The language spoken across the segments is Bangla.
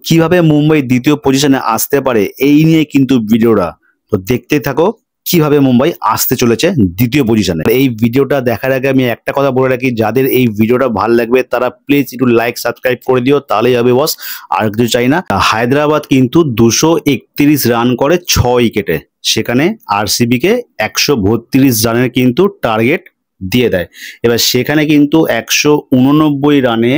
কিভাবে মুম্বাই দ্বিতীয় পজিশনে আসতে পারে এই নিয়ে কিন্তু ভিডিওটা, তো দেখতে থাকো কিভাবে মুম্বাই আসতে চলেছে দ্বিতীয় পজিশনে। এই ভিডিওটা দেখার আগে আমি একটা কথা বলে রাখি, যাদের এই ভিডিওটা ভালো লাগবে তারা প্লিজ একটু লাইক সাবস্ক্রাইব করে দিও, তাহলেই হবে বস, আর কিছু চাই না। হায়দ্রাবাদ কিন্তু 231 রান করে 6 উইকেটে, সেখানে আরসিবি কে 132 রানের কিন্তু টার্গেট দিয়ে দেয়। এবার সেখানে কিন্তু 189 রানে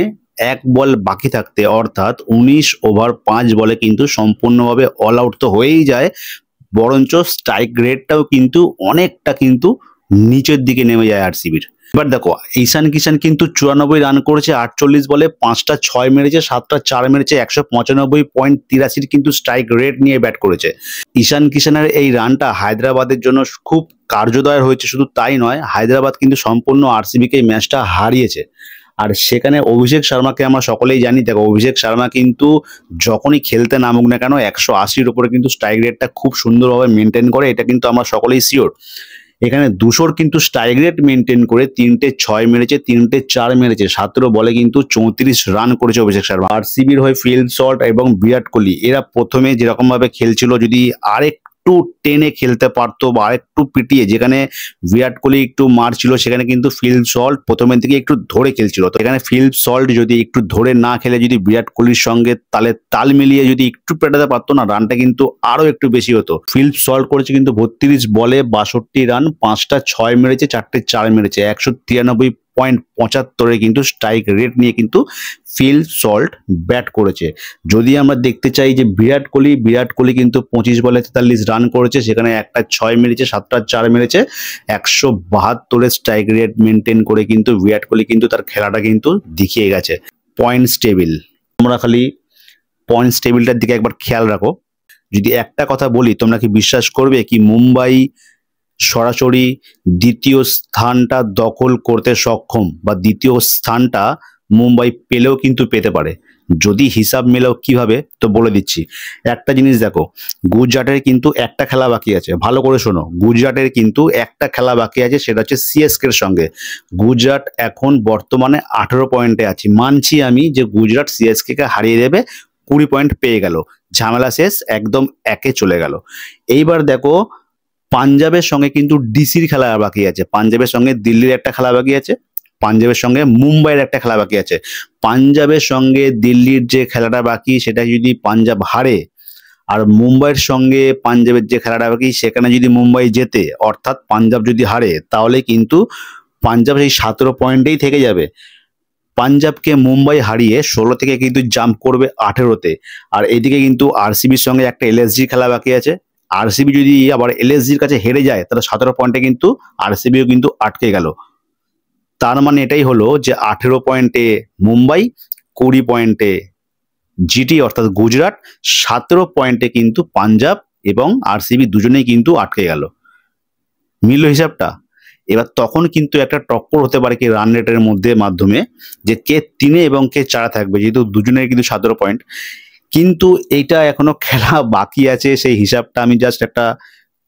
এক বল বাকি থাকতে, অর্থাৎ 19 ওভার 5 বলে কিন্তু সম্পূর্ণভাবে অল আউট তো হয়েই যায়, বরঞ্চ স্ট্রাইক রেটটাও কিন্তু অনেকটা কিন্তু নিচের দিকে নেমে যায় আরসিবির। এবার দেখো, ঈশান কিষান কিন্তু 94 রান করেছে 48 বলে, 5টা 6 মেরেছে, 7টা 4 মেরেছে, 195.83 কিন্তু স্ট্রাইক রেট নিয়ে ব্যাট করেছে। ঈশান কিষানের এই রানটা হায়দ্রাবাদের জন্য খুব কার্যদয় হয়েছে, শুধু তাই নয়, হায়দ্রাবাদ কিন্তু সম্পূর্ণ আরসিবিকে এই ম্যাচটা হারিয়েছে। আর সেখানে অভিষেক শর্মাকে আমরা সকলেই জানি, দেখো অভিষেক শর্মা কিন্তু যখনই খেলতে নামুক না কেন 180-র উপরে কিন্তু স্ট্রাইক রেটটা খুব সুন্দরভাবে মেনটেন করে, এটা কিন্তু আমরা সকলেই শিওর। এখানে 200-র কিন্তু স্ট্রাইক রেট মেনটেন করে 3টে 6 মেরেছে, 3টে 4 মেরেছে, 17 বলে কিন্তু 34 রান করেছে অভিষেক শর্মা। আরসিবির হয়ে ফিল সল্ট এবং বিরাট কোহলি এরা প্রথমে যেরকম ভাবে খেলছিল, যদি আরেকটু টেনে খেলতে পারতো বা আরেকটু পিটিয়ে, যেখানে বিরাট কোহলি একটু মারছিল সেখানে কিন্তু ফিল সল্ট প্রথমের দিকে একটু ধরে খেলছিল, তো এখানে ফিল সল্ট যদি একটু ধরে না খেলে যদি বিরাট কোহলির সঙ্গে তাহলে তাল মিলিয়ে যদি একটু পেটাতে পারতো না, রানটা কিন্তু আরো একটু বেশি হতো। ফিল সল্ট করেছে কিন্তু 32 বলে 62 রান, 5টা 6 মেরেছে, 4টে 4 মেরেছে, 193.75 কিন্তু স্ট্রাইক রেট নিয়ে কিন্তু ফিল সল্ট ব্যাট করেছে। যদি আমরা দেখতে চাই যে বিরাট কোহলি কিন্তু 25 বলে 43 রান করেছে, সেখানে একটা 6 মেরেছে, 7টা 4 মেরেছে, 172-এর স্ট্রাইক রেট মেনটেন করে কিন্তু বিরাট কোহলি কিন্তু তার খেলাটা কিন্তু দেখিয়ে গেছে। পয়েন্টস টেবিল, তোমরা খালি পয়েন্টস টেবিলটার দিকে একবার খেয়াল রাখো। যদি একটা কথা বলি, তোমরা কি বিশ্বাস করবে কি মুম্বাই সরাসরি দ্বিতীয় স্থানটা দখল করতে সক্ষম, বা দ্বিতীয় স্থানটা মুম্বাই পেলেও কিন্তু পেতে পারে? যদি হিসাব মেলাও কিভাবে, তো বলে দিচ্ছি। একটা জিনিস দেখো, গুজরাটের কিন্তু একটা খেলা বাকি আছে, ভালো করে শোনো, গুজরাটের কিন্তু একটা খেলা বাকি আছে, সেটা হচ্ছে সিএসকে এর সঙ্গে। গুজরাট এখন বর্তমানে 18 পয়েন্টে আছে, মানছি আমি যে গুজরাট সিএসকে কে হারিয়ে দেবে, 20 পয়েন্ট পেয়ে গেল, ঝামেলা শেষ, একদম একে চলে গেল। এইবার দেখো, পাঞ্জাবের সঙ্গে কিন্তু ডিসির খেলা বাকি আছে, পাঞ্জাবের সঙ্গে দিল্লির একটা খেলা বাকি আছে, পাঞ্জাবের সঙ্গে মুম্বাইয়ের একটা খেলা বাকি আছে। পাঞ্জাবের সঙ্গে দিল্লির যে খেলাটা বাকি সেটা যদি পাঞ্জাব হারে, আর মুম্বাইয়ের সঙ্গে পাঞ্জাবের যে খেলাটা বাকি সেখানে যদি মুম্বাই জেতে, অর্থাৎ পাঞ্জাব যদি হারে, তাহলে কিন্তু পাঞ্জাব সেই 17 পয়েন্টেই থেকে যাবে। পাঞ্জাবকে মুম্বাই হারিয়ে 16 থেকে কিন্তু জাম্প করবে 18-তে। আর এদিকে কিন্তু আরসিবির সঙ্গে একটা এলএসজি খেলা বাকি আছে, আরসিবি যদি আবার এলএসজির কাছে হেরে যায় তাহলে 17 পয়েন্টে কিন্তু আরসিবিও কিন্তু আটকে গেল। তার মানে এটাই হলো যে 18 পয়েন্টে মুম্বাই, 20 পয়েন্টে জিটি অর্থাৎ গুজরাট, 17 পয়েন্টে কিন্তু পাঞ্জাব এবং আরসিবি দুজনেই কিন্তু আটকে গেল। মিলল হিসাবটা? এবার তখন কিন্তু একটা টক্কর হতে পারে কি রান রেটের মধ্যে মাধ্যমে, যে কে 3-এ এবং কে 4-এ থাকবে, যেহেতু দুজনের কিন্তু 17 পয়েন্ট। কিন্তু এইটা এখনো খেলা বাকি আছে, সেই হিসাবটা আমি জাস্ট একটা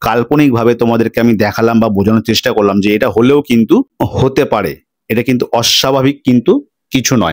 কাল্পনিকভাবে তোমাদেরকে আমি দেখালাম বা বোঝানোর চেষ্টা করলাম যে এটা হলেও কিন্তু হতে পারে, এটা কিন্তু অস্বাভাবিক কিন্তু কিছু নয়।